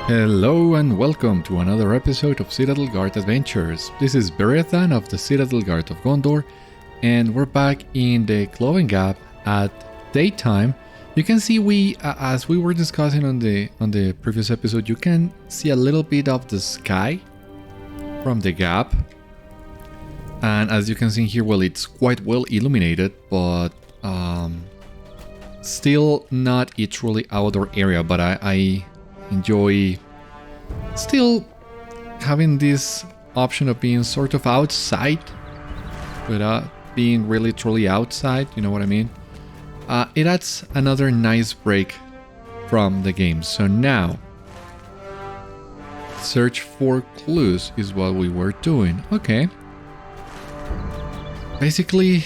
Hello and welcome to another episode of Citadel Guard Adventures. This is Beriathan of the Citadel Guard of Gondor, and we're back in the Clovengap at daytime. You can see as we were discussing on the previous episode, you can see a little bit of the sky from the gap. And as you can see here, well, it's quite well illuminated, but still not a truly outdoor area, but I enjoy still having this option of being sort of outside without being really truly outside, you know what I mean? It adds another nice break from the game. So now, search for clues is what we were doing. Okay. Basically,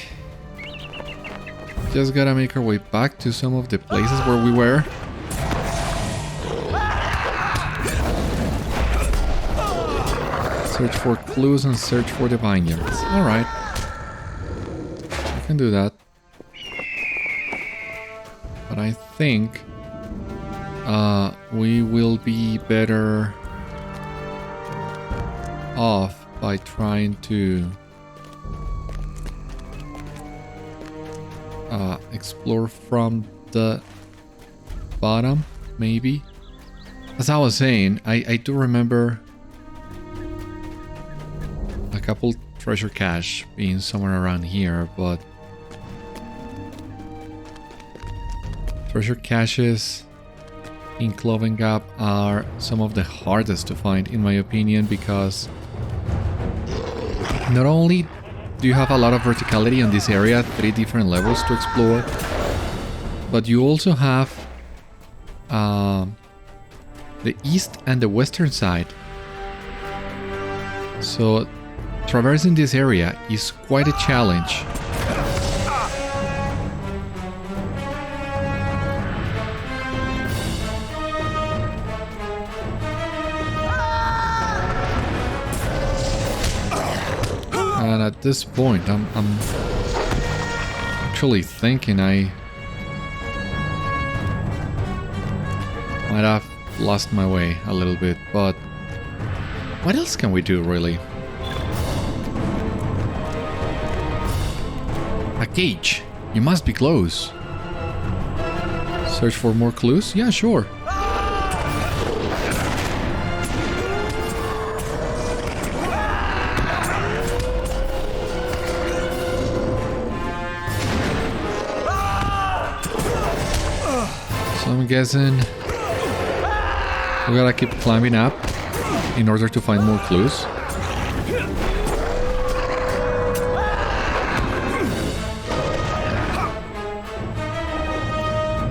just gotta make our way back to some of the places where we were. Search for clues and search for the vineyards. Alright. I can do that. But I think we will be better off by trying to explore from the bottom, maybe. As I was saying, I do remember a couple treasure cache being somewhere around here, but treasure caches in Clovengap are some of the hardest to find, in my opinion, because not only do you have a lot of verticality on this area, 3 different levels to explore, but you also have the east and the western side. So traversing this area is quite a challenge. And at this point, I'm actually thinking I might have lost my way a little bit, but what else can we do, really? A cage. You must be close. Search for more clues? Yeah, sure. So I'm guessing we gotta keep climbing up in order to find more clues.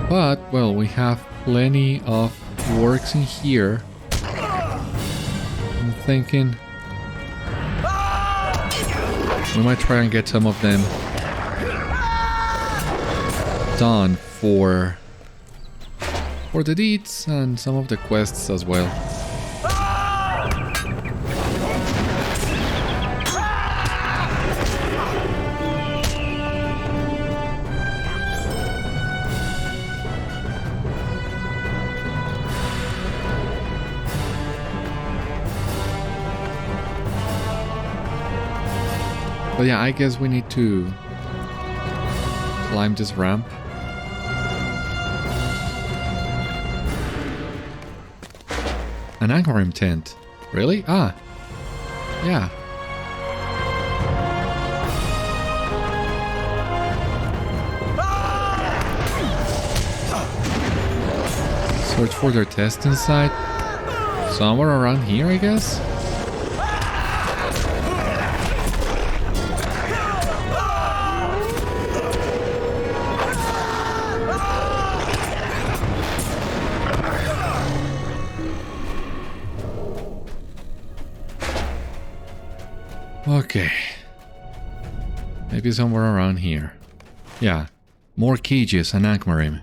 But, well, we have plenty of works in here. I'm thinking we might try and get some of them done for the deeds and some of the quests as well. But yeah, I guess we need to climb this ramp. An Angmarim tent. Really? Ah. Yeah. Search for their testing site. Somewhere around here, I guess? Okay. Maybe somewhere around here. Yeah. More cages and Angmarim.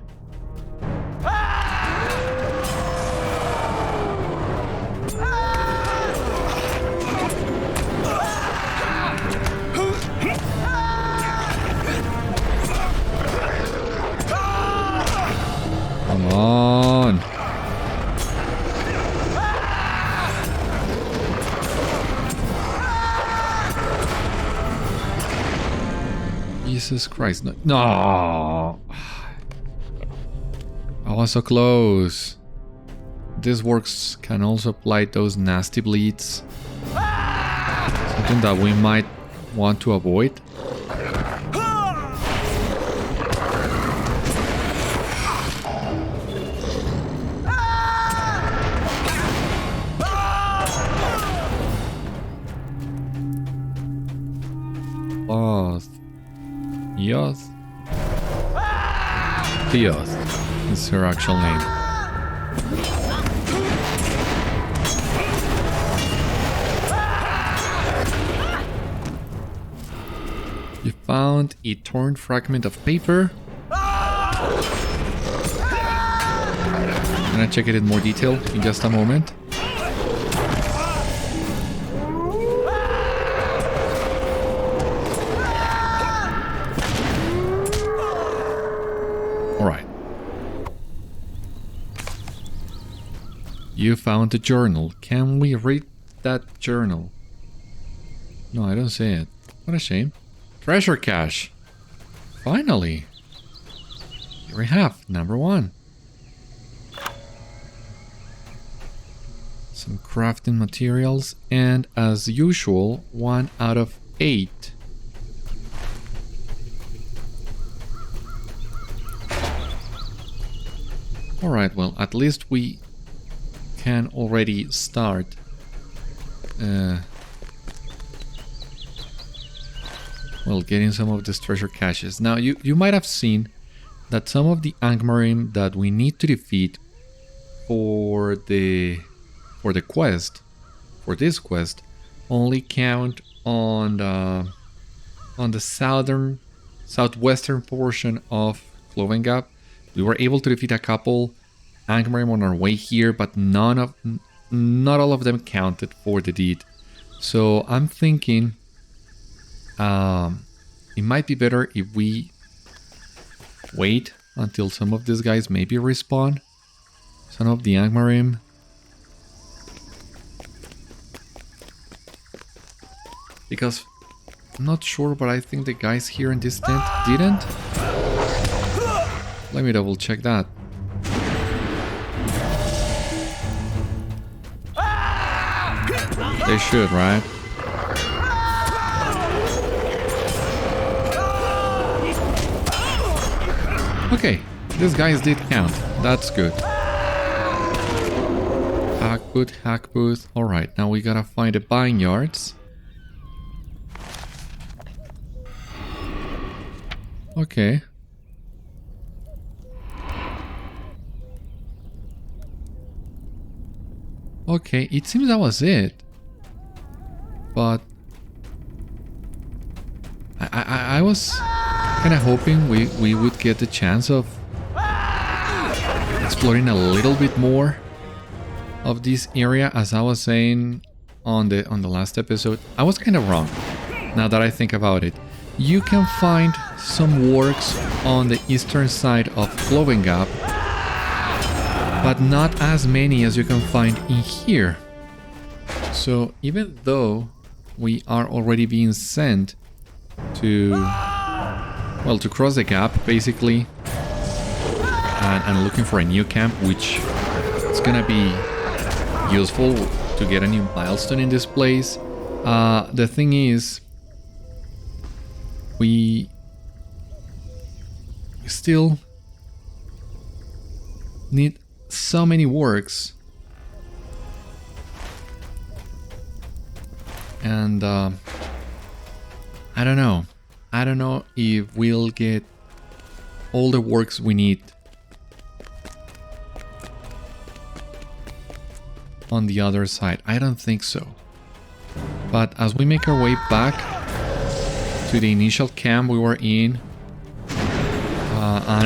Come on. Jesus Christ. No. No. I was so close. This works can also apply those nasty bleeds. Something that we might want to avoid. Yoth. Theoth is her actual name. You found a torn fragment of paper. I'm gonna check it in more detail in just a moment. Alright. You found the journal. Can we read that journal? No, I don't see it. What a shame. Treasure cache. Finally. Here we have number 1. Some crafting materials, and as usual, 1 out of 8. Alright, well, at least we can already start well, getting some of these treasure caches. Now, you might have seen that some of the Angmarim that we need to defeat for the quest, for this quest, only count on the southwestern portion of Clovengap. We were able to defeat a couple Angmarim on our way here, but not all of them counted for the deed. So I'm thinking it might be better if we wait until some of these guys maybe respawn. Some of the Angmarim. Because I'm not sure, but I think the guys here in this tent didn't. Let me double check that. They should, right? Okay, these guys did count. That's good. Hack booth. Alright, now we gotta find the vineyards. Okay. Okay, it seems that was it. But I was kind of hoping we would get the chance of exploring a little bit more of this area. As I was saying on the last episode, I was kind of wrong. Now that I think about it, you can find some works on the eastern side of Clovengap, but not as many as you can find in here. So even though we are already being sent to, well, to cross the gap basically, and looking for a new camp, which is gonna be useful to get a new milestone in this place. The thing is, we still need so many works, and I don't know if we'll get all the works we need on the other side. I don't think so. But as we make our way back to the initial camp we were in,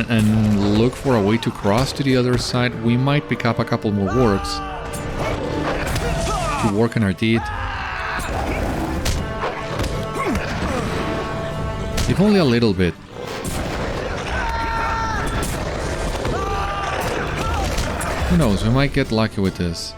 and look for a way to cross to the other side, we might pick up a couple more works to work on our deed. If only a little bit. Who knows, we might get lucky with this.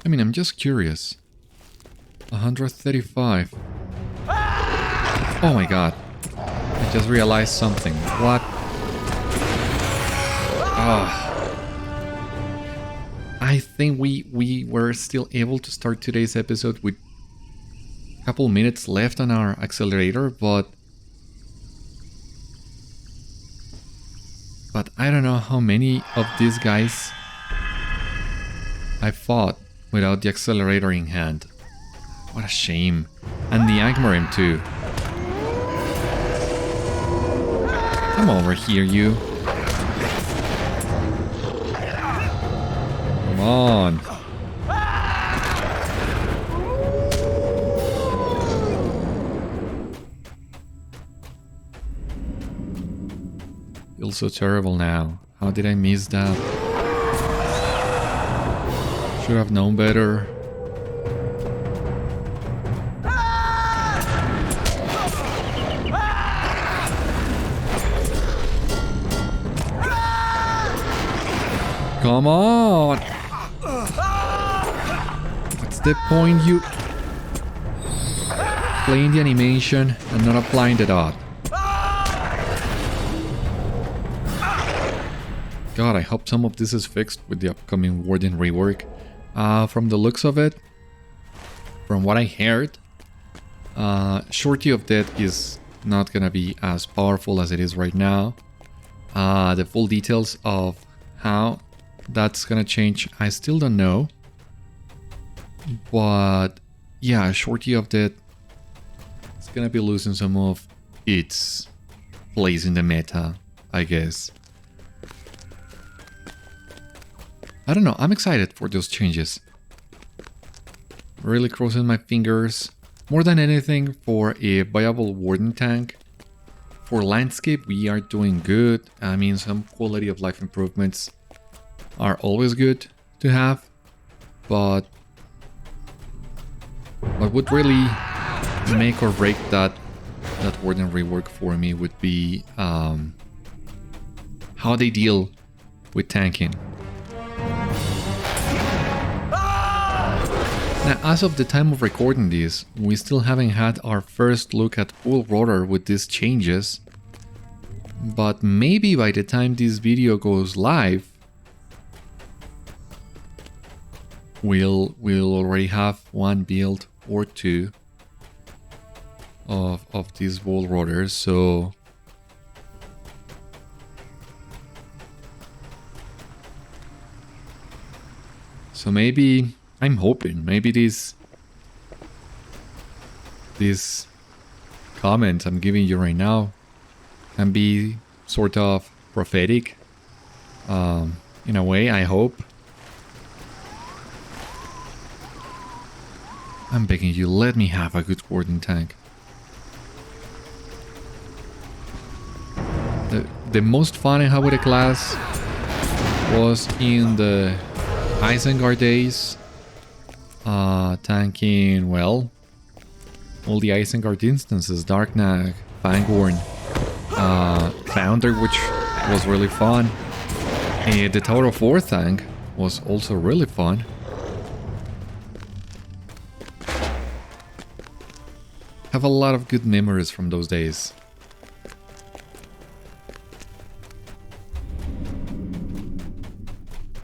I mean, I'm just curious. 135. Oh my god. I just realized something. What? I think we were still able to start today's episode with a couple minutes left on our accelerator, but I don't know how many of these guys I fought without the accelerator in hand. What a shame. And the Angmarim too. Come over here, you. Come on. Feels so terrible now. How did I miss that? Should have known better. Come on! What's the point, you playing the animation and not applying the dot? God, I hope some of this is fixed with the upcoming Warden rework. From the looks of it, from what I heard, Shorty of Death is not gonna be as powerful as it is right now. The full details of how that's gonna change, I still don't know. But yeah, Shorty of Death is gonna be losing some of its place in the meta, I guess. I don't know, I'm excited for those changes. Really crossing my fingers. More than anything for a viable Warden tank. For landscape, we are doing good. I mean, some quality of life improvements are always good to have. But what would really make or break that Warden rework for me would be how they deal with tanking. Now, as of the time of recording this, we still haven't had our first look at full rotor with these changes. But maybe by the time this video goes live, we'll already have one build or two of these wall rotors. So maybe, I'm hoping, maybe these comments I'm giving you right now can be sort of prophetic, in a way, I hope. I'm begging you, let me have a good Warden tank. The most fun I had with the class was in the Isengard days, tanking, well, all the Isengard instances, Darknag, Fangorn, Founder, which was really fun. The Tower of War tank was also really fun. Have a lot of good memories from those days.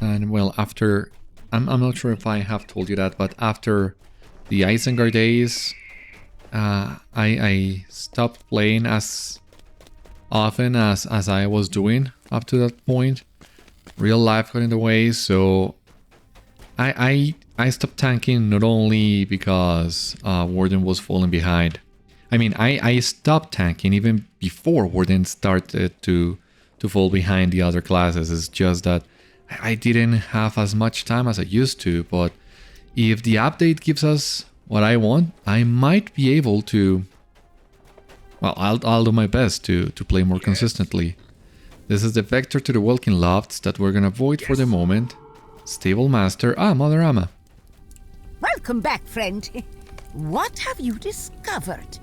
And well, after, I'm not sure if I have told you that, but after the Isengard days, I stopped playing as often as I was doing up to that point. Real life got in the way, so I stopped tanking not only because Warden was falling behind. I mean, I stopped tanking even before Warden started to fall behind the other classes. It's just that I didn't have as much time as I used to, but if the update gives us what I want, I might be able to... Well, I'll do my best to play more consistently. This is the vector to the Welkin Lofts that we're gonna avoid for the moment. Stable Master... Ah, Mother Amma. Welcome back, friend. What have you discovered?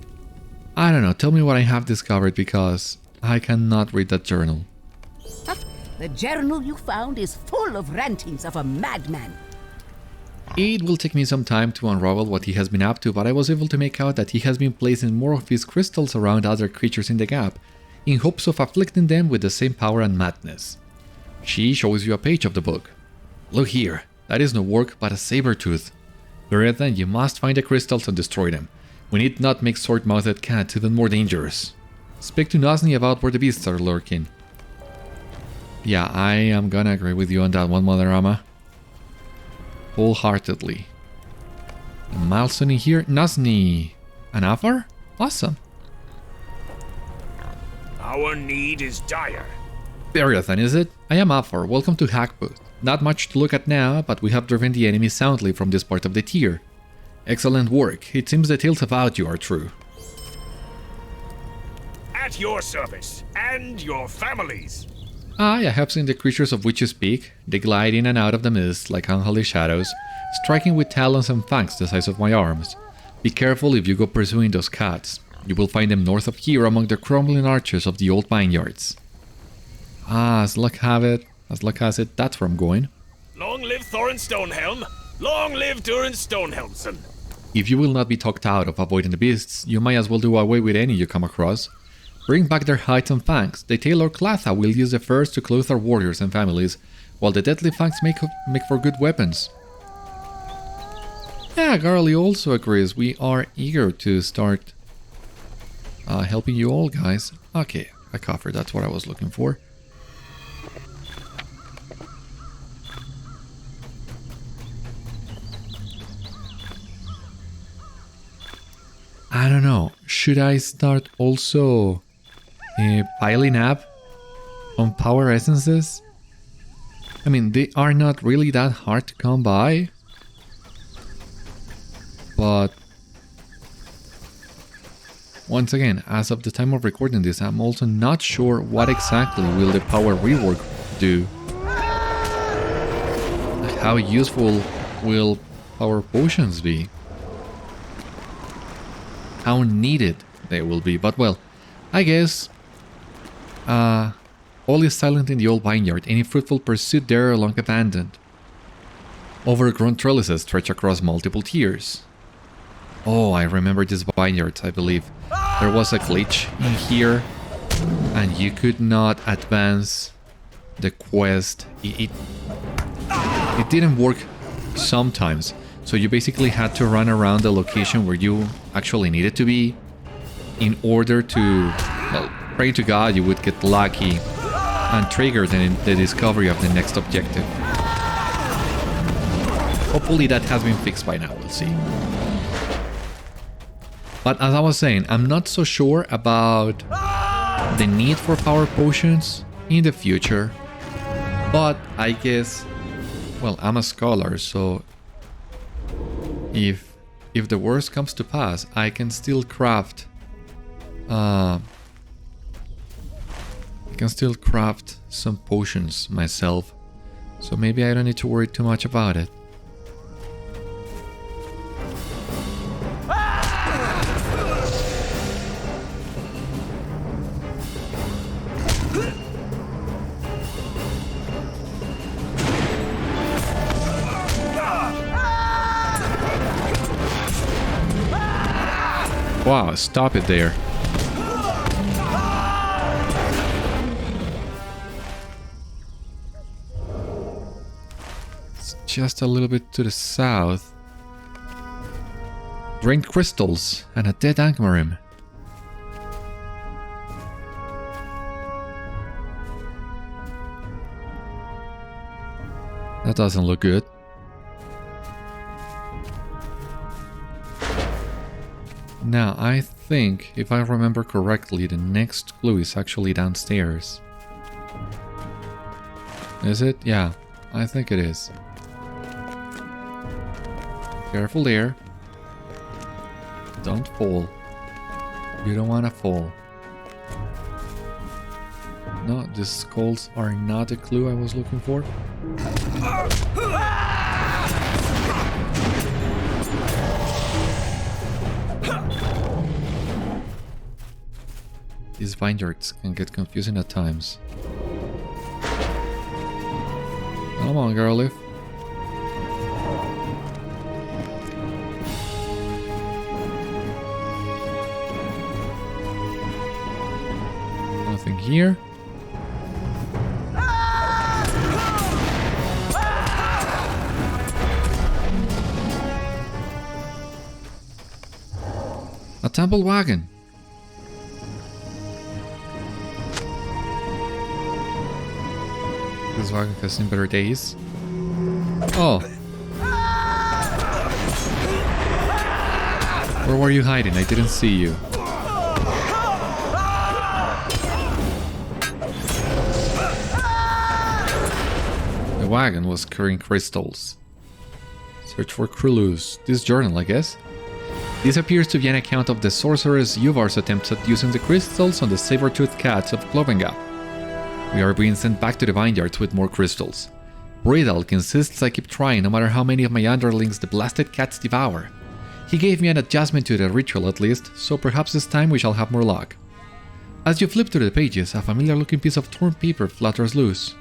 I don't know, tell me what I have discovered, because I cannot read that journal. The journal you found is full of rantings of a madman. It will take me some time to unravel what he has been up to, but I was able to make out that he has been placing more of his crystals around other creatures in the gap, in hopes of afflicting them with the same power and madness. She shows you a page of the book. Look here, that is no work but a sabre-tooth. Beriathan, you must find the crystals and destroy them. We need not make sword-mouthed cats even more dangerous. Speak to Nosny about where the beasts are lurking. Yeah, I am gonna agree with you on that one, Mother Amma. Wholeheartedly. A milestone in here. Nosny. An offer? Awesome. Our need is dire. Beriathan, is it? I am Afar. Welcome to Hackbooth. Not much to look at now, but we have driven the enemy soundly from this part of the tier. Excellent work. It seems the tales about you are true. At your service, and your families. I have seen the creatures of which you speak. They glide in and out of the mist like unholy shadows, striking with talons and fangs the size of my arms. Be careful if you go pursuing those cats. You will find them north of here among the crumbling arches of the old vineyards. As luck has it, that's where I'm going. Long live Thorin Stonehelm! Long live Durin Stonehelmson! If you will not be talked out of avoiding the beasts, you might as well do away with any you come across. Bring back their hides and fangs. The tailor Clatha will use the furs to clothe our warriors and families, while the deadly fangs make for good weapons. Yeah, Garly also agrees. We are eager to start helping you all, guys. Okay, a coffer, that's what I was looking for. I don't know. Should I start also piling up on power essences? I mean, they are not really that hard to come by. But once again, as of the time of recording this, I'm also not sure what exactly will the power rework do. How useful will power potions be? How needed they will be, but well, I guess all is silent in the old vineyard. Any fruitful pursuit there are long abandoned. Overgrown trellises stretch across multiple tiers. Oh, I remember this vineyard, I believe. There was a glitch in here, and you could not advance the quest. It didn't work sometimes. So you basically had to run around the location where you actually needed to be in order to, well, pray to God you would get lucky and trigger the discovery of the next objective. Hopefully that has been fixed by now, we'll see. But as I was saying, I'm not so sure about the need for power potions in the future. But I guess, well, I'm a scholar, so if the worst comes to pass, I can still craft some potions myself, so maybe I don't need to worry too much about it. Wow, stop it there. It's just a little bit to the south. Drained crystals and a dead Angmarim. That doesn't look good. Now, I think, if I remember correctly, the next clue is actually downstairs. Is it? Yeah, I think it is. Careful there. Don't fall. You don't want to fall. No, the skulls are not the clue I was looking for. These vineyards can get confusing at times. Come on, girl, live. here. A temple wagon. This wagon has seen better days. Oh. Where were you hiding? I didn't see you. The wagon was carrying crystals. Search for clues. This journal, I guess. This appears to be an account of the sorceress Yuvar's attempts at using the crystals on the sabre-tooth cats of Clovengap. We are being sent back to the vineyards with more crystals. Beriathan insists I keep trying no matter how many of my underlings the blasted cats devour. He gave me an adjustment to the ritual at least, so perhaps this time we shall have more luck. As you flip through the pages, a familiar looking piece of torn paper flutters loose.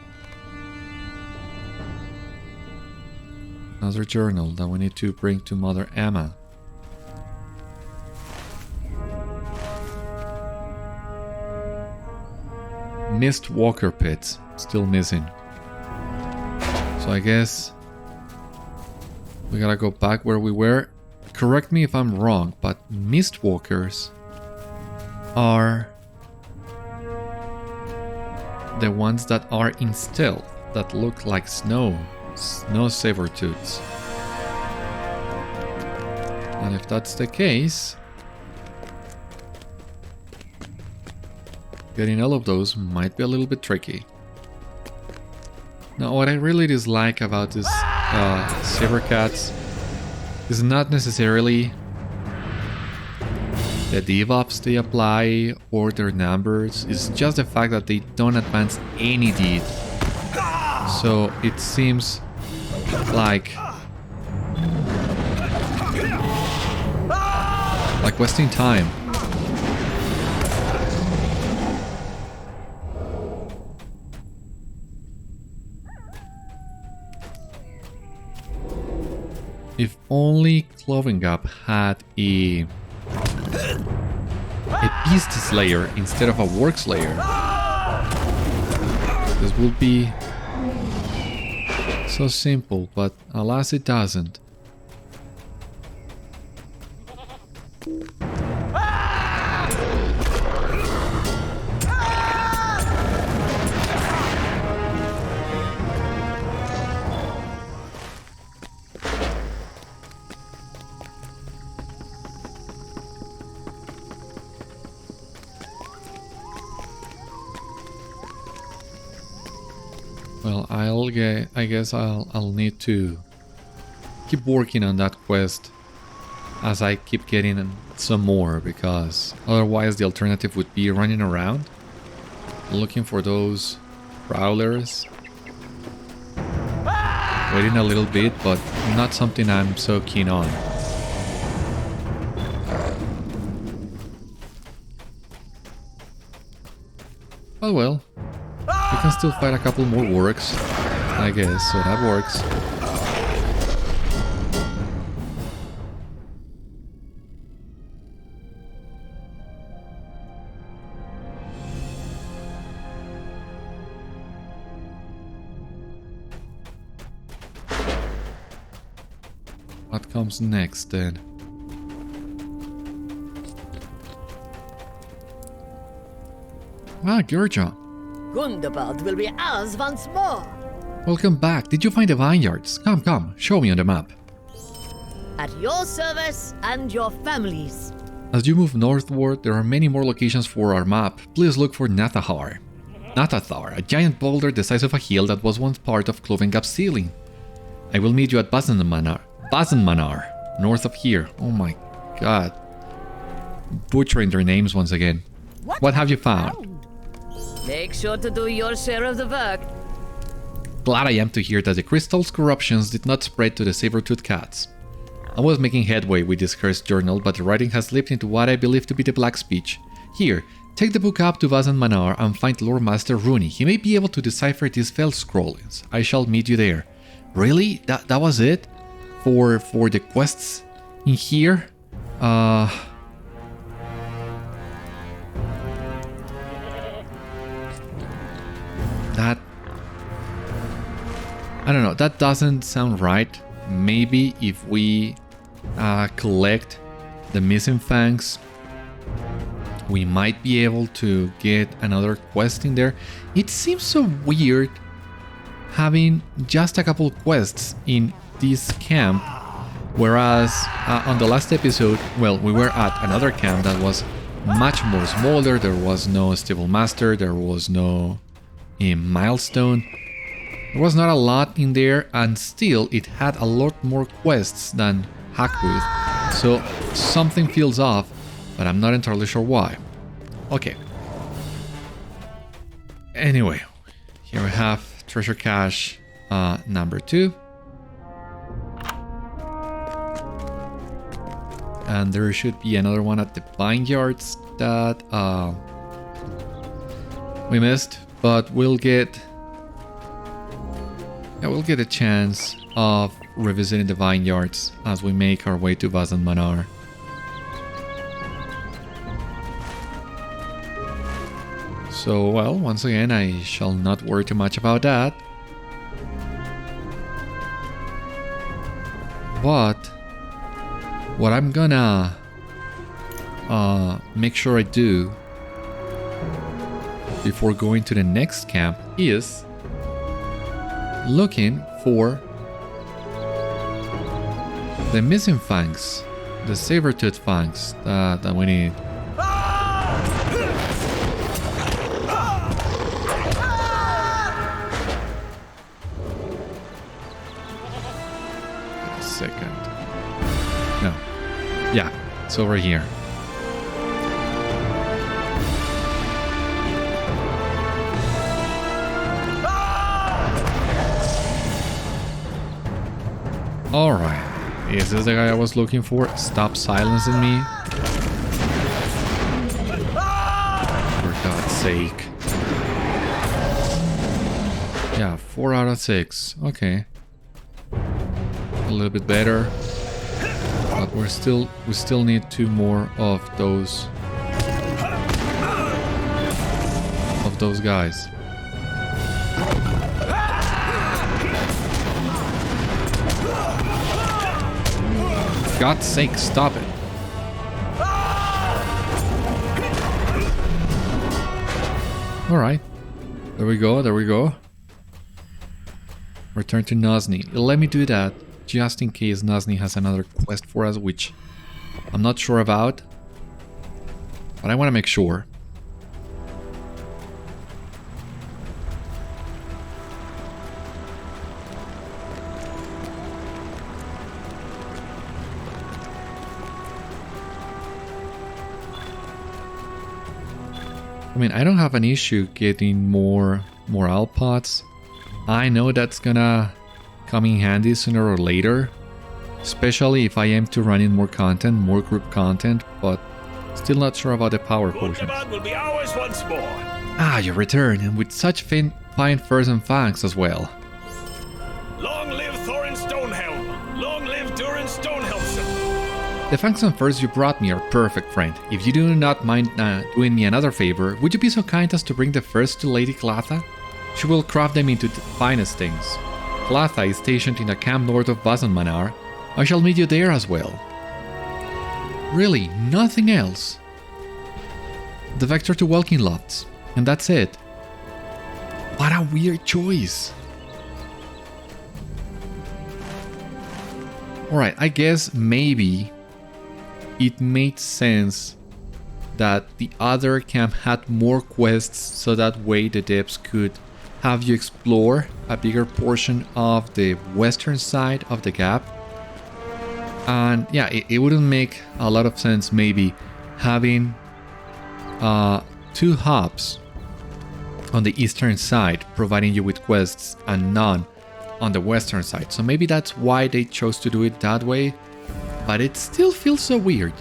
Another journal that we need to bring to Mother Emma. Mist Walker Pits, still missing. So I guess we gotta go back where we were. Correct me if I'm wrong, but Mist Walkers are the ones that are in stealth, that look like snow saber-tooths. And if that's the case, getting all of those might be a little bit tricky. Now, what I really dislike about this saber cats is not necessarily the debuffs they apply or their numbers. It's just the fact that they don't advance any deed. So it seems like wasting time. If only Clovengap had a Beast Slayer instead of a Work Slayer, this would be so simple, but alas it doesn't. Well, I guess I'll need to keep working on that quest as I keep getting some more, because otherwise the alternative would be running around looking for those prowlers, waiting a little bit, but not something I'm so keen on. Oh well. We can still fight a couple more works, I guess, so that works. What comes next then? Ah, Georgia. Gundabad will be ours once more. Welcome back. Did you find the vineyards? Come, show me on the map. At your service and your families. As you move northward, there are many more locations for our map. Please look for Nathathar, a giant boulder the size of a hill that was once part of Clovengap's ceiling. I will meet you at Bazanmanar, north of here. Oh my god. Butchering their names once again. What have you found? Make sure to do your share of the work. Glad I am to hear that the crystal's corruptions did not spread to the saber-tooth cats. I was making headway with this cursed journal, but the writing has slipped into what I believe to be the Black Speech. Here, take the book up to Bazanmanar and find Lord Master Rooney. He may be able to decipher these fell scrollings. I shall meet you there. Really? That was it? For the quests in here? that... I don't know, that doesn't sound right. Maybe if we collect the missing fangs, we might be able to get another quest in there. It seems so weird having just a couple quests in this camp, whereas on the last episode, well, we were at another camp that was much more smaller. There was no stable master, there was no milestone. There was not a lot in there, and still it had a lot more quests than Hackbooth. So something feels off, but I'm not entirely sure why. Okay. Anyway, here we have treasure cache number 2. And there should be another one at the vineyards that we missed, but we'll get a chance of revisiting the vineyards as we make our way to Bazanmanar. So, well, once again, I shall not worry too much about that. But what I'm gonna make sure I do before going to the next camp is looking for the missing fangs, the sabre-tooth fangs that we need. Wait a second. No. Yeah, it's over here. Alright, is this the guy I was looking for? Stop silencing me. For God's sake. Yeah, 4 out of 6. Okay. A little bit better. But we still need 2 more of those guys. God's sake, stop it. Alright. There we go, there we go. Return to Nozni. Let me do that, just in case Nozni has another quest for us, which I'm not sure about. But I want to make sure. I mean, I don't have an issue getting more morale pots. I know that's gonna come in handy sooner or later, especially if I aim to run in more content, more group content, but still not sure about the power potions. Gundabad will be ours once more. Ah, you return, and with such fine furs and fangs as well. Long live Thorin Stonehelm! Long live Durin Stonehelmson! The fangs and furs you brought me are perfect, friend. If you do not mind doing me another favor, would you be so kind as to bring the furs to Lady Clatha? She will craft them into the finest things. Clatha is stationed in the camp north of Bazanmanar. I shall meet you there as well. Really, nothing else. The vector to Walking Lofts, and that's it. What a weird choice. Alright, I guess maybe it made sense that the other camp had more quests, so that way the devs could have you explore a bigger portion of the western side of the gap. And yeah, it wouldn't make a lot of sense maybe having 2 hubs on the eastern side providing you with quests and none on the western side. So maybe that's why they chose to do it that way, but it still feels so weird.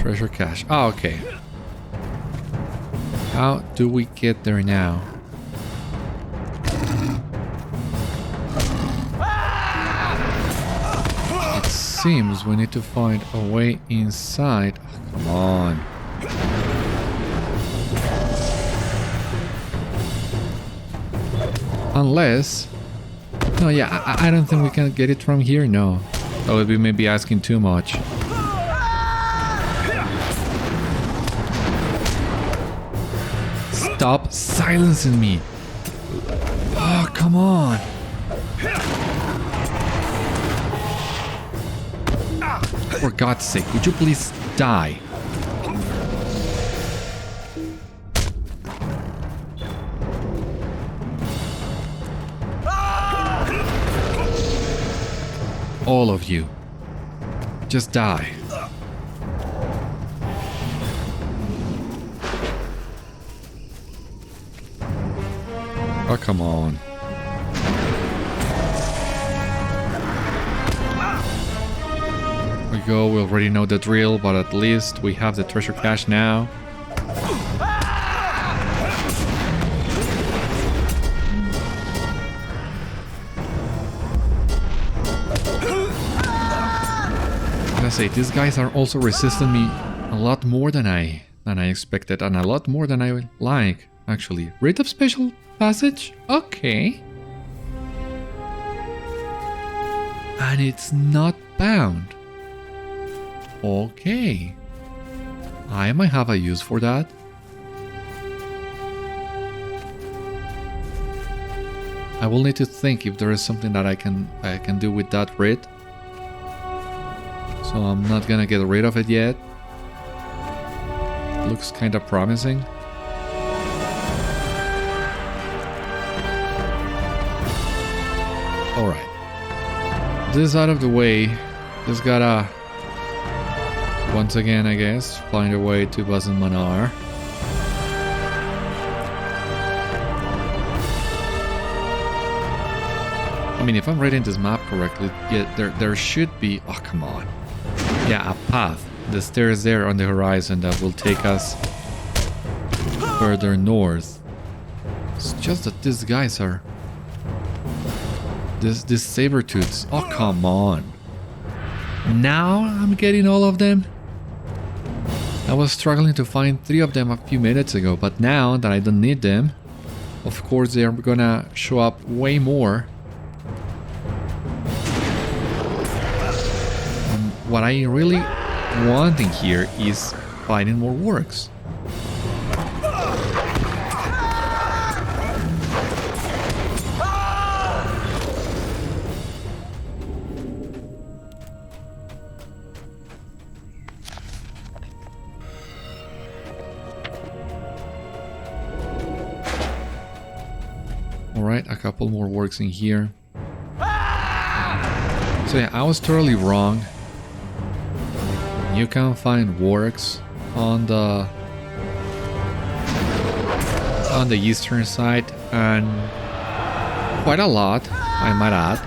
Treasure cache. Oh, okay. How do we get there now? It seems we need to find a way inside. Oh, come on. Unless... No, yeah, I don't think we can get it from here, no. That would be maybe asking too much. Stop silencing me! Oh, come on! For God's sake, would you please die? All of you. Just die. Oh, come on. There we go, we already know the drill, but at least we have the treasure cache now. I say, these guys are also resisting me a lot more than I expected, and a lot more than I like, actually. Rate of special passage? Okay. And it's not bound. Okay. I might have a use for that. I will need to think if there is something that I can do with that writ. So I'm not gonna get rid of it yet. Looks kinda promising. Alright. This out of the way. Just gotta, once again I guess, find a way to Bazanmanar. I mean, if I'm reading this map correctly, yeah, there should be... Oh, come on. Yeah, a path. The stairs there on the horizon that will take us further north. It's just that these guys are... These sabre-tooths. Oh, come on. Now I'm getting all of them? I was struggling to find 3 of them a few minutes ago, but now that I don't need them, of course they are gonna show up way more. What I really wanting here is finding more works. Alright, a couple more works in here. So yeah, I was totally wrong. You can find works on the eastern side, and quite a lot, I might add,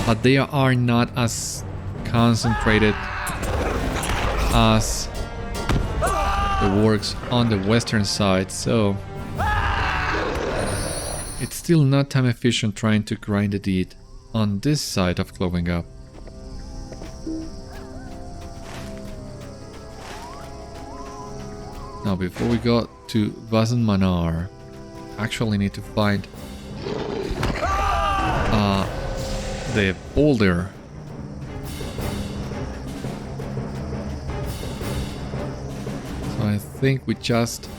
but they are not as concentrated as the works on the western side, so it's still not time efficient trying to grind the deed on this side of Clovengap. Now, before we go to Bazanmanar, actually need to find the boulder. So I think we just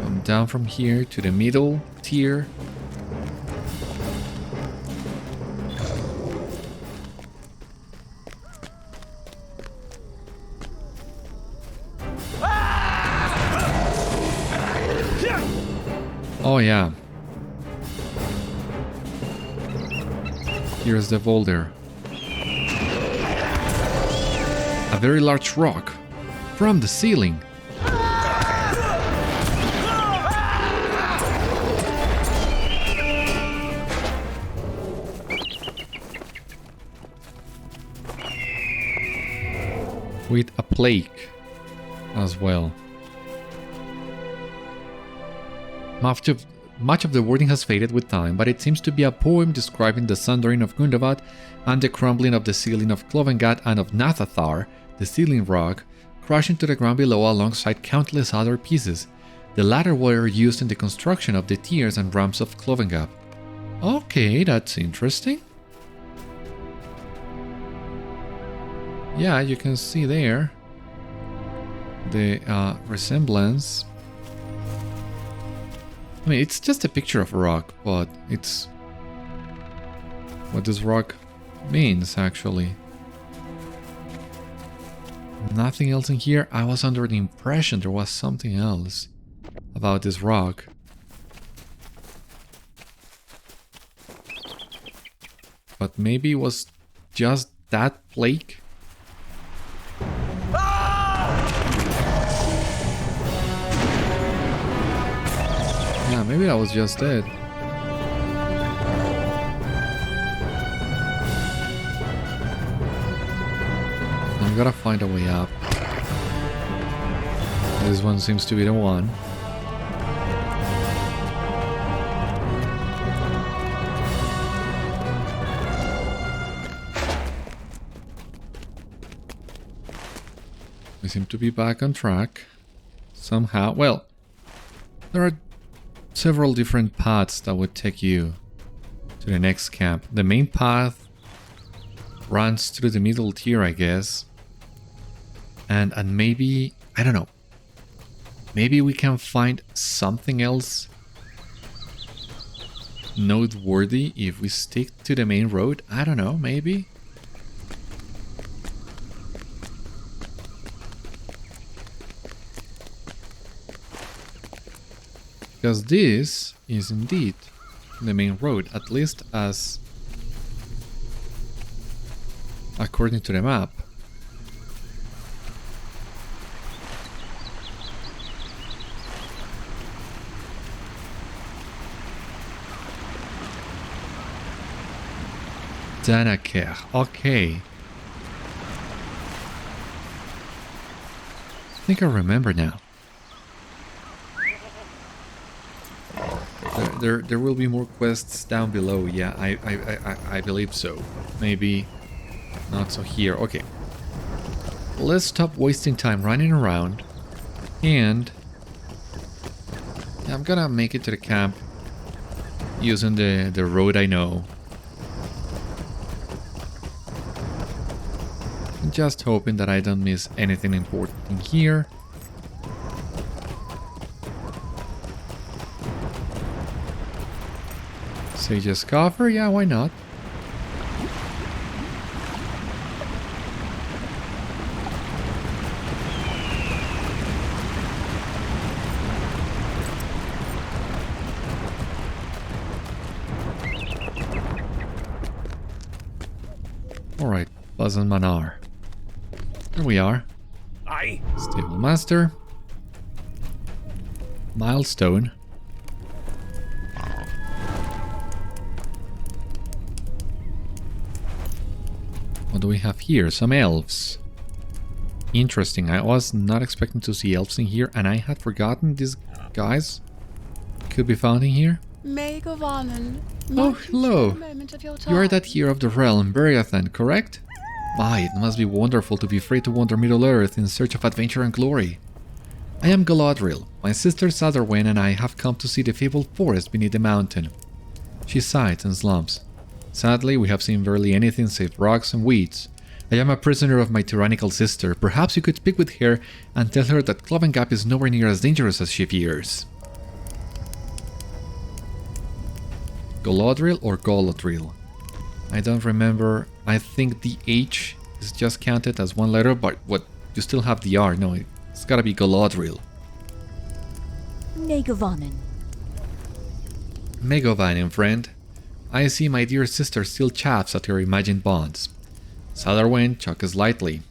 come down from here to the middle tier. Oh yeah. Here's the boulder. A very large rock from the ceiling. with a plaque as well. Much of the wording has faded with time, but it seems to be a poem describing the sundering of Gundabad and the crumbling of the ceiling of Clovengap and of Nathathar, the ceiling rock, crashing to the ground below alongside countless other pieces. The latter were used in the construction of the tiers and ramps of Clovengap. Okay, that's interesting. Yeah, you can see there the resemblance. I mean, it's just a picture of a rock, but it's what this rock means, actually. Nothing else in here. I was under the impression there was something else about this rock. But maybe it was just that plague? Yeah, maybe that was just it. I gotta find a way up. This one seems to be the one. We seem to be back on track somehow. Well, there are several different paths that would take you to the next camp. The main path runs through the middle tier, I guess. And maybe, I don't know, maybe we can find something else noteworthy if we stick to the main road. I don't know, maybe. Because this is indeed the main road, at least as according to the map. Danakh-khej, okay. I think I remember now. There will be more quests down below. Yeah, I believe so. Maybe not so here. Okay. Let's stop wasting time running around. And I'm gonna make it to the camp using the road I know. Just hoping that I don't miss anything important in here. Sage's coffer? Yeah, why not? Alright, Bazanmanar. There we are. Aye. Stable Master. Milestone. What do we have here? Some elves. Interesting. I was not expecting to see elves in here, and I had forgotten these guys could be found in here. Oh, hello. You are that hero of the realm, Beriathan, correct? My, it must be wonderful to be free to wander Middle-earth in search of adventure and glory. I am Galadriel. My sister Sadorwen and I have come to see the fabled forest beneath the mountain. She sighs and slumps. Sadly, we have seen barely anything save rocks and weeds. I am a prisoner of my tyrannical sister. Perhaps you could speak with her and tell her that Clovengap is nowhere near as dangerous as she fears. Galadriel or Galadriel? I don't remember. I think the H is just counted as one letter, but what? You still have the R. No, it's gotta be Galadriel. Megovanen, friend. I see my dear sister still chafes at her imagined bonds. Sadorwen chuckles lightly.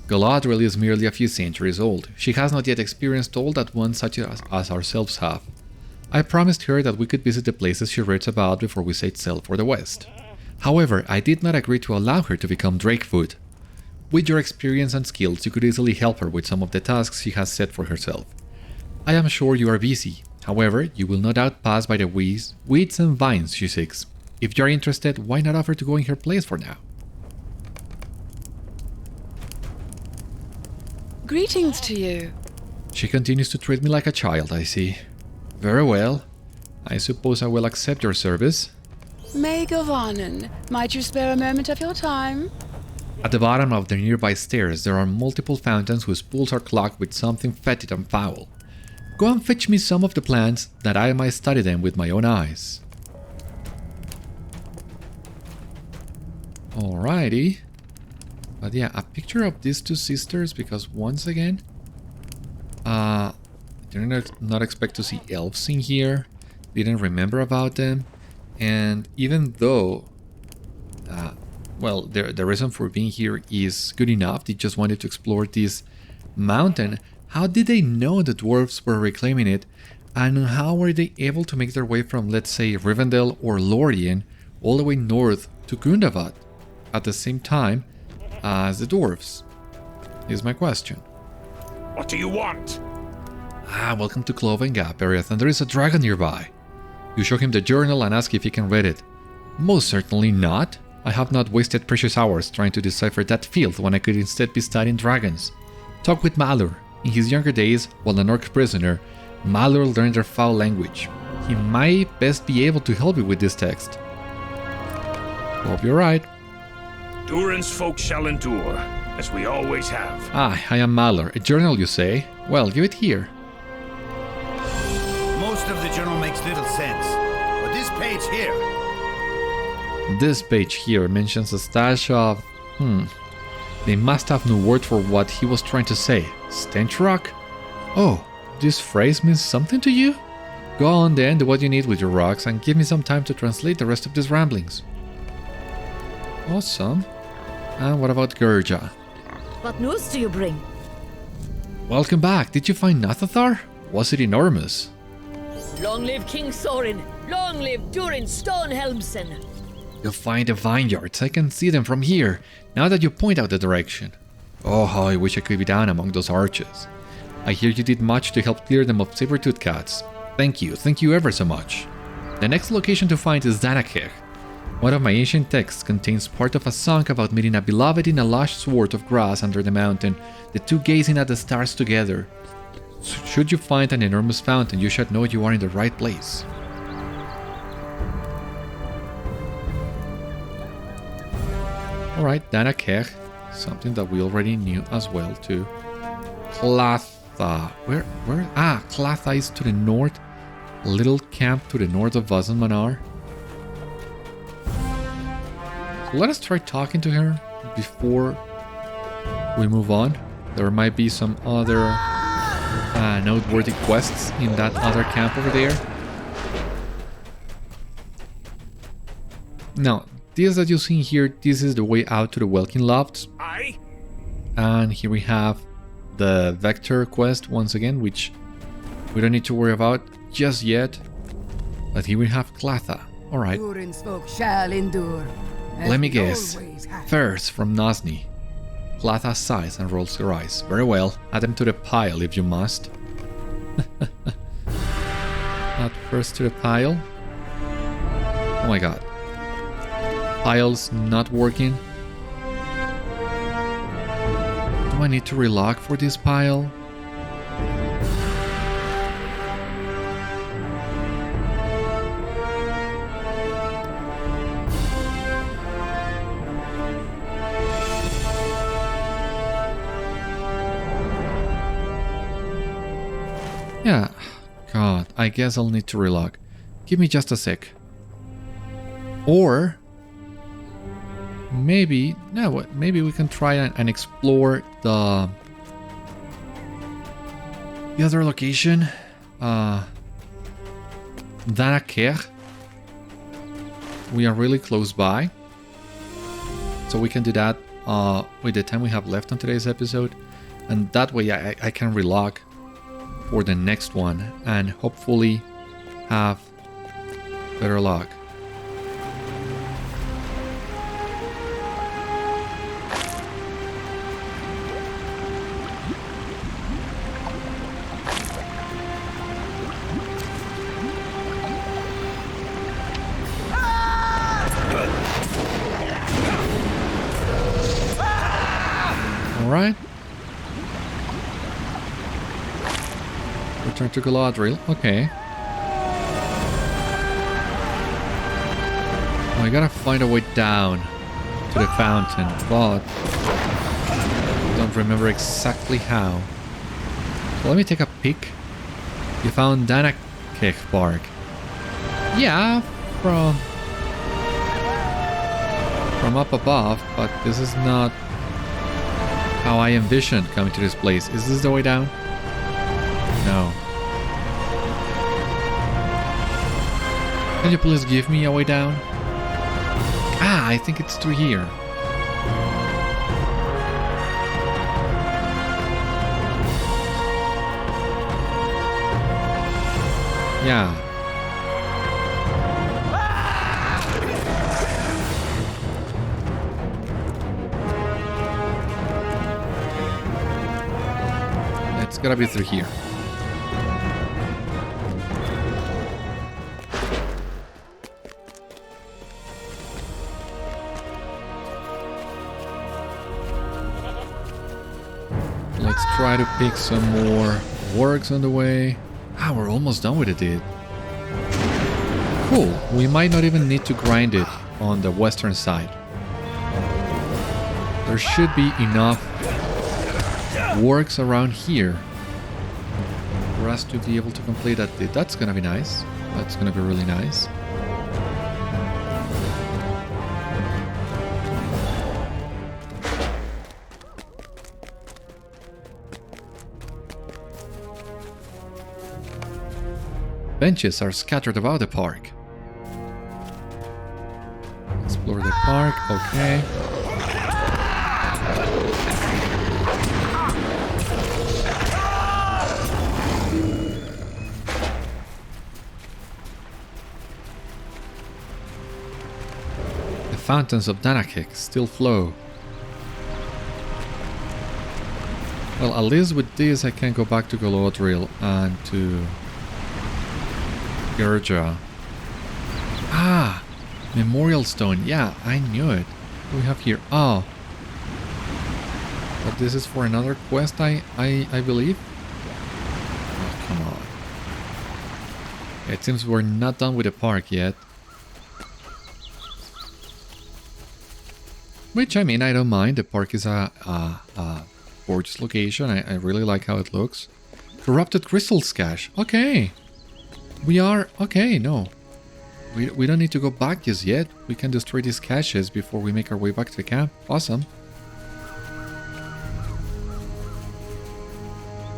Galadriel is merely a few centuries old. She has not yet experienced all that one such as ourselves have. I promised her that we could visit the places she reads about before we set sail for the west. However, I did not agree to allow her to become Drakefoot. With your experience and skills, you could easily help her with some of the tasks she has set for herself. I am sure you are busy. However, you will no doubt pass by the weeds and vines she seeks. If you are interested, why not offer to go in her place for now? Greetings to you. She continues to treat me like a child, I see. Very well. I suppose I will accept your service. May Govanen, might you spare a moment of your time? At the bottom of the nearby stairs, there are multiple fountains whose pools are clogged with something fetid and foul. Go and fetch me some of the plants, that I might study them with my own eyes. Alrighty. But yeah, a picture of these two sisters, because once again, did not expect to see elves in here. Didn't remember about them. And even though, well, the reason for being here is good enough, they just wanted to explore this mountain. How did they know the dwarves were reclaiming it? And how were they able to make their way from, let's say, Rivendell or Lorien all the way north to Gundabad at the same time as the dwarves? Is my question. What do you want? Welcome to Clovengap, Beriathan. There is a dragon nearby. You show him the journal and ask if he can read it. Most certainly not. I have not wasted precious hours trying to decipher that filth when I could instead be studying dragons. Talk with Malur. In his younger days, while an orc prisoner, Malur learned their foul language. He might best be able to help you with this text. Hope you're right. Durin's folk shall endure, as we always have. I am Malur. A journal, you say? Well, give it here. Most of the journal makes little sense, but this page here... This page here mentions a stash of... They must have no word for what he was trying to say. Stench rock? Oh, this phrase means something to you? Go on then, do what you need with your rocks and give me some time to translate the rest of these ramblings. Awesome. And what about Gurja? What news do you bring? Welcome back. Did you find Nathathar? Was it enormous? Long live King Thorin! Long live Durin Stonehelmsen! You'll find the vineyards. I can see them from here, now that you point out the direction. Oh, how I wish I could be down among those arches. I hear you did much to help clear them of sabre-tooth cats. Thank you ever so much. The next location to find is Danakh-khej. One of my ancient texts contains part of a song about meeting a beloved in a lush sward of grass under the mountain, the two gazing at the stars together. Should you find an enormous fountain, you should know you are in the right place. Alright, Danakh-khej, something that we already knew as well too. Clatha. Where? Clatha is to the north. A little camp to the north of Bazanmanar. So let us try talking to her before we move on. There might be some other noteworthy quests in that other camp over there. Now, this that you see here, this is the way out to the Welkin Lofts. Aye? And here we have the Vector quest once again, which we don't need to worry about just yet. But here we have Clatha. Alright. Durin's folk shall endure. as Let me we guess. always have. First, from Nosny. Clatha sighs and rolls her eyes. Very well. Add them to the pile if you must. Add first to the pile. Oh my god. Pile's not working. Do I need to relog for this pile? Yeah, god, I guess I'll need to relog. Give me just a sec. Or maybe, no, maybe we can try and explore the other location. Danakh-khej. We are really close by, so we can do that with the time we have left on today's episode, and that way I can relog for the next one and hopefully have better luck. Alright. Return to Galadriel. Okay. Oh, I gotta find a way down to the fountain, but I don't remember exactly how. So let me take a peek. You found Danakh-khej bark. Yeah, from up above, but this is not how I envisioned coming to this place. Is this the way down? No. Can you please give me a way down? Ah, I think it's through here. Yeah. It's gotta be through here. Let's try to pick some more works on the way. Ah, we're almost done with it, dude. Cool. We might not even need to grind it on the western side. There should be enough works around here for us to be able to complete that. That's gonna be nice. That's gonna be really nice. Benches are scattered about the park. Explore the park, okay. The fountains of Danakh-khej still flow. Well, at least with this I can go back to Galadriel and to Gerja. Ah! Memorial stone. Yeah, I knew it. What do we have here? Oh. But this is for another quest, I believe? Oh, come on. It seems we're not done with the park yet. Which, I mean, I don't mind. The park is a gorgeous location. I really like how it looks. Corrupted crystals cache. Okay. We are... Okay, no. We don't need to go back just yet. We can destroy these caches before we make our way back to the camp. Awesome.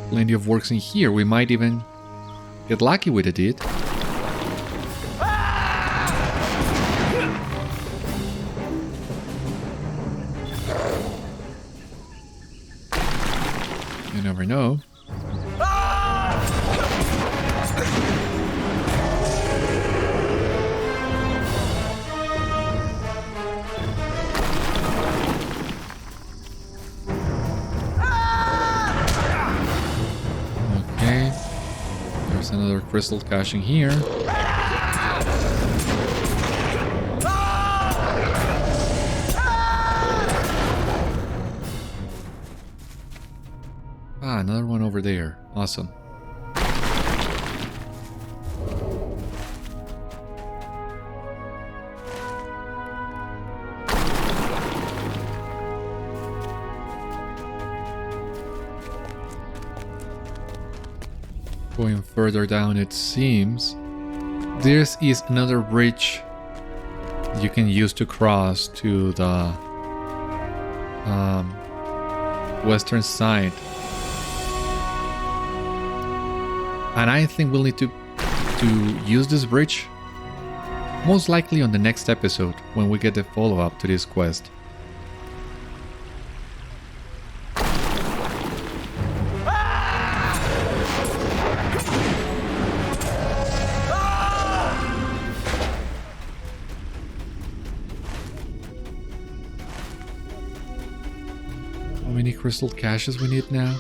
Plenty of works in here. We might even get lucky with it. You never know. Another crystal caching here. Ah, another one over there. Awesome. Going further down, it seems this is another bridge you can use to cross to the western side, and I think we'll need to use this bridge most likely on the next episode when we get the follow-up to this quest. How many crystal caches we need now?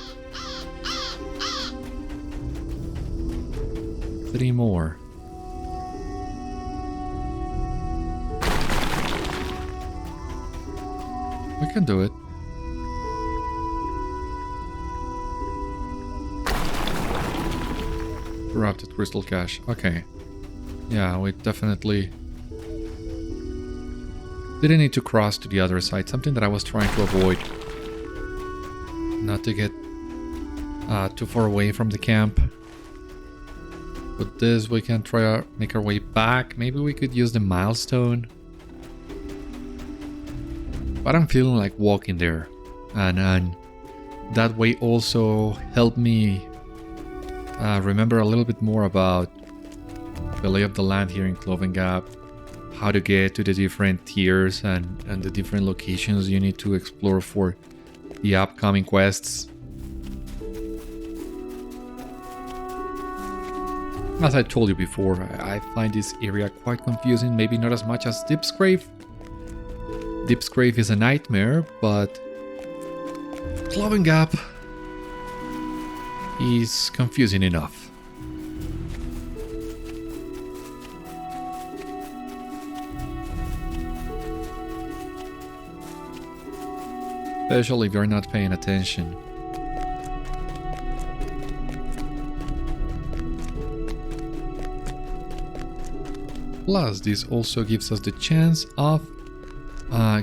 3 more. We can do it. Corrupted crystal cache. Okay. Yeah, we definitely didn't need to cross to the other side. Something that I was trying to avoid. Not to get too far away from the camp. With this, we can try to make our way back. Maybe we could use the milestone. But I'm feeling like walking there. And that way also help me remember a little bit more about the lay of the land here in Clovengap. How to get to the different tiers and the different locations you need to explore for the upcoming quests. As I told you before, I find this area quite confusing, maybe not as much as Deepsgrave. Deepsgrave is a nightmare, but Clovengap is confusing enough. Especially if you're not paying attention. Plus, this also gives us the chance of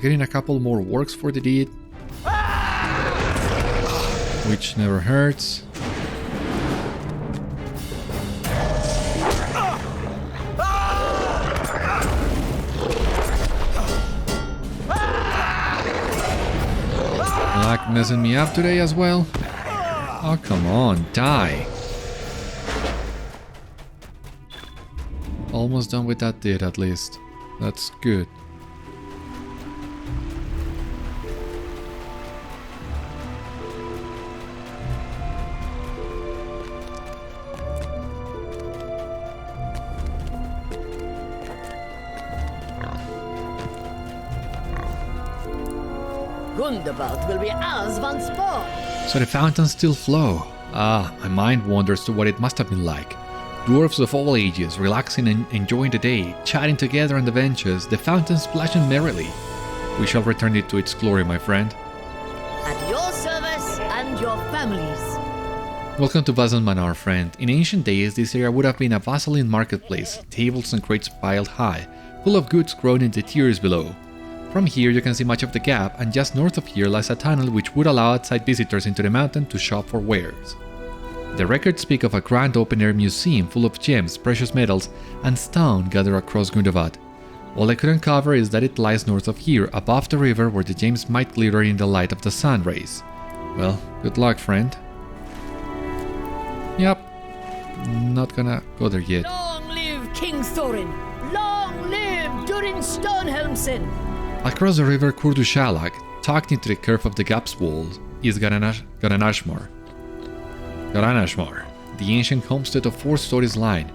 getting a couple more works for the deed, which never hurts. Black messing me up today as well. Oh, come on, die. Almost done with that deed at least. That's good. Gundabad will be ours once more. So the fountains still flow. Ah, my mind wanders to what it must have been like. Dwarves of all ages, relaxing and enjoying the day, chatting together on the benches, the fountain splashing merrily. We shall return it to its glory, my friend. At your service and your families. Welcome to Bazanmanar, friend. In ancient days, this area would have been a bustling marketplace, tables and crates piled high, full of goods grown in the tiers below. From here you can see much of the gap, and just north of here lies a tunnel which would allow outside visitors into the mountain to shop for wares. The records speak of a grand open-air museum full of gems, precious metals, and stone gathered across Gundabad. All I could uncover is that it lies north of here, above the river where the gems might glitter in the light of the sun rays. Well, good luck, friend. Yep, not gonna go there yet. Long live King Thorin! Long live Durin Stonehelmson! Across the river Kurdushalak, tucked into the curve of the gap's wall, is Garanashmar. Garanashmar, the ancient homestead of Four Stories line.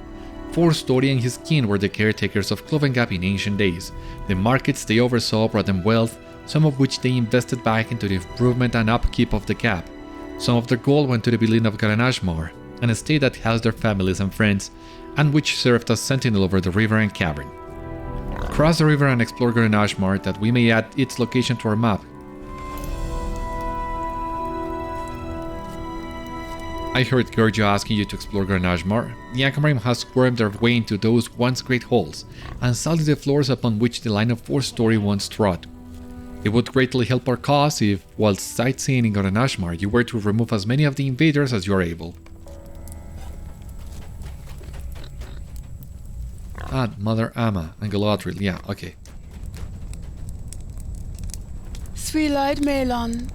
Four Story and his kin were the caretakers of Clovengap in ancient days. The markets they oversaw brought them wealth, some of which they invested back into the improvement and upkeep of the gap. Some of their gold went to the building of Garanashmar, an estate that housed their families and friends, and which served as sentinel over the river and cavern. Cross the river and explore Garanashmar that we may add its location to our map. I heard Gerja asking you to explore Garanashmar. The Angmarim has wormed their way into those once great halls, and salted the floors upon which the line of Four Story once trod. It would greatly help our cause if, while sightseeing in Garanashmar, you were to remove as many of the invaders as you are able. Ah, Mother Amma and Galadriel, yeah, okay. Three-eyed Melon.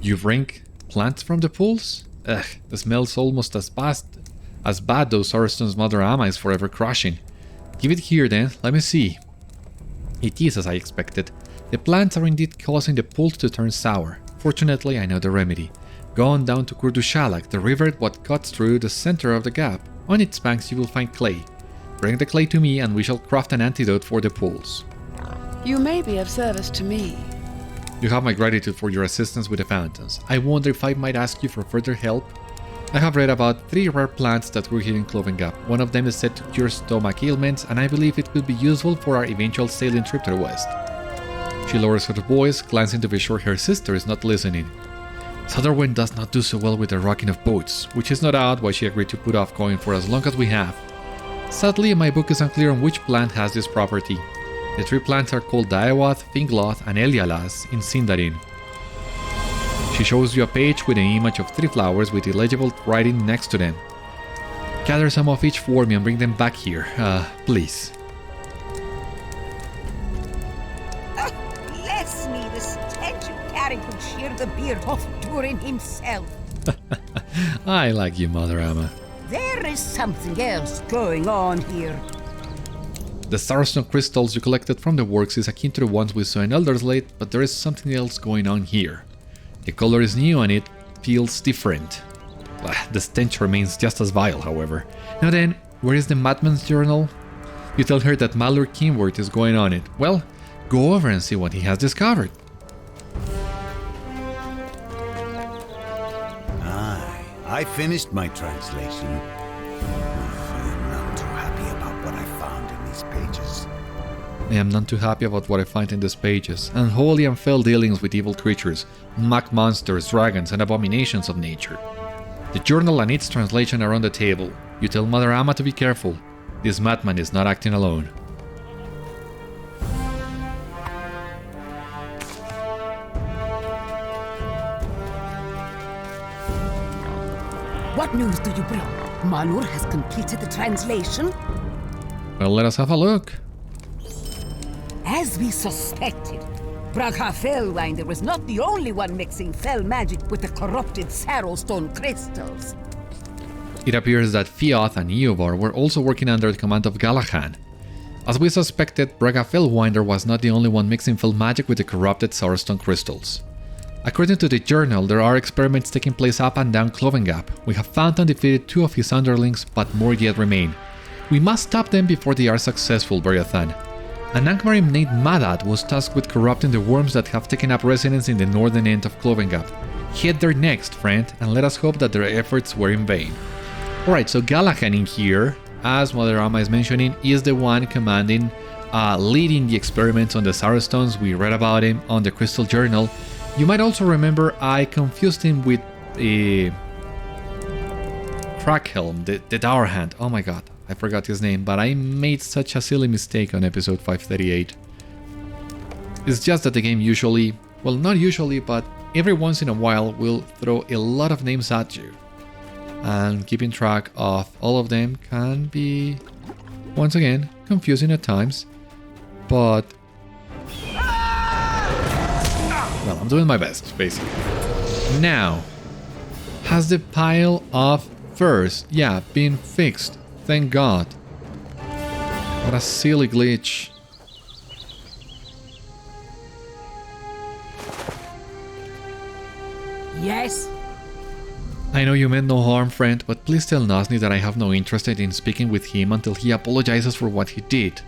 You wring plants from the pools? Ugh, the smell's almost as bad those sarrowstones Mother Amma is forever crushing. Give it here then, let me see. It is as I expected. The plants are indeed causing the pools to turn sour. Fortunately, I know the remedy. Go on down to Kurdushalak, the river what cuts through the center of the gap. On its banks you will find clay. Bring the clay to me and we shall craft an antidote for the pools. You may be of service to me. You have my gratitude for your assistance with the fountains. I wonder if I might ask you for further help? I have read about 3 rare plants that grew here in Clovengap. One of them is said to cure stomach ailments, and I believe it could be useful for our eventual sailing trip to the west. She lowers her voice, glancing to be sure her sister is not listening. Sutherwen does not do so well with the rocking of boats, which is no doubt why she agreed to put off going for as long as we have. Sadly, my book is unclear on which plant has this property. The 3 plants are called Daewath, Fingloth, and Elialas in Sindarin. She shows you a page with an image of 3 flowers with illegible writing next to them. Gather some of each for me and bring them back here, please. Bless me, the stench of carrying could shear the beard off Durin himself. I like you, Mother Amma. There is something else going on here. The sarrowstone crystals you collected from the works is akin to the ones we saw in Elderslate, but there is something else going on here. The color is new and it feels different. The stench remains just as vile, however. Now then, where is the Madman's journal? You tell her that Malur Kinwort is going on it. Well, go over and see what he has discovered. Aye, I finished my translation. I am none too happy about what I found in these pages. I am none too happy about what I find in these pages. Unholy and fell dealings with evil creatures, muck monsters, dragons, and abominations of nature. The journal and its translation are on the table. You tell Mother Amma to be careful. This madman is not acting alone. What news do you bring? Malur has completed the translation? Well, let us have a look. As we suspected, Bragha Fellwinder was not the only one mixing fell magic with the corrupted sarrowstone crystals. It appears that Fioth and Eovar were also working under the command of Galahad. As we suspected, Bragha Fellwinder was not the only one mixing fell magic with the corrupted sarrowstone crystals. According to the journal, there are experiments taking place up and down Clovengap. We have found and defeated 2 of his underlings, but more yet remain. We must stop them before they are successful, Beriathan. An Angmarim named Madad was tasked with corrupting the worms that have taken up residence in the northern end of Clovengap. Head there next, friend, and let us hope that their efforts were in vain. Alright, so Galahad in here, as Mother Amma is mentioning, is the one commanding, leading the experiments on the sarrowstones. We read about him on the Crystal Journal. You might also remember I confused him with Crackhelm, the Dour Hand. Oh my god, I forgot his name, but I made such a silly mistake on episode 538. It's just that the game usually, well, not usually, but every once in a while will throw a lot of names at you. And keeping track of all of them can be, once again, confusing at times. But, well, I'm doing my best, basically. Now, has the pile of furs, yeah, been fixed? Thank God. What a silly glitch. Yes? I know you meant no harm, friend, but please tell Nazni that I have no interest in speaking with him until he apologizes for what he did.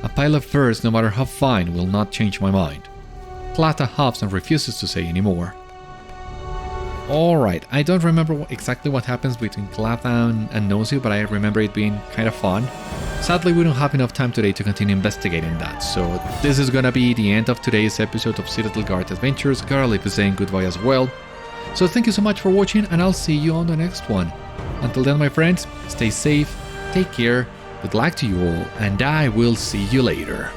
A pile of furs, no matter how fine, will not change my mind. Clata huffs and refuses to say anymore. Alright, I don't remember exactly what happens between Clata and Nosy, but I remember it being kind of fun. Sadly, we don't have enough time today to continue investigating that, so this is gonna be the end of today's episode of Citadel Guard Adventures. Carly is saying goodbye as well. So thank you so much for watching, and I'll see you on the next one. Until then, my friends, stay safe, take care, good luck to you all, and I will see you later.